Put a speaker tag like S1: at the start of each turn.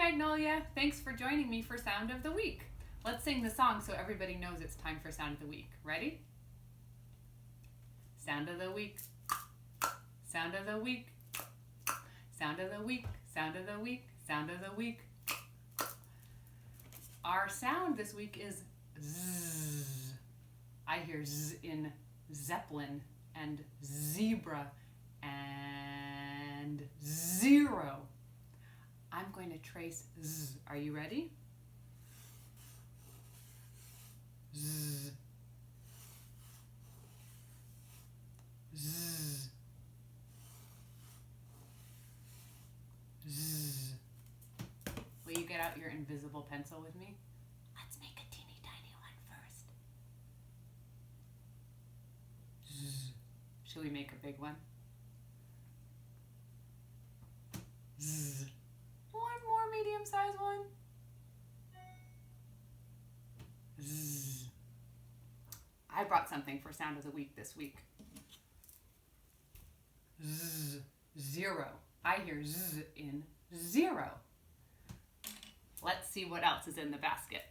S1: Magnolia. Thanks for joining me for Sound of the Week. Let's sing the song so everybody knows it's time for Sound of the Week. Ready? Sound of the Week. Sound of the Week. Sound of the Week. Sound of the Week. Sound of the Week. Our sound this week is Z. I hear Z in Zeppelin and zebra and zero. I'm going to trace Z. Are you ready? Z. Z. Z. Will you get out your invisible pencil with me? Let's make a teeny tiny one first. Z. Should we make a big one? Z. One more medium-sized one. Z. I brought something for Sound of the Week this week. Z. Zero. I hear Z in zero. Let's see what else is in the basket.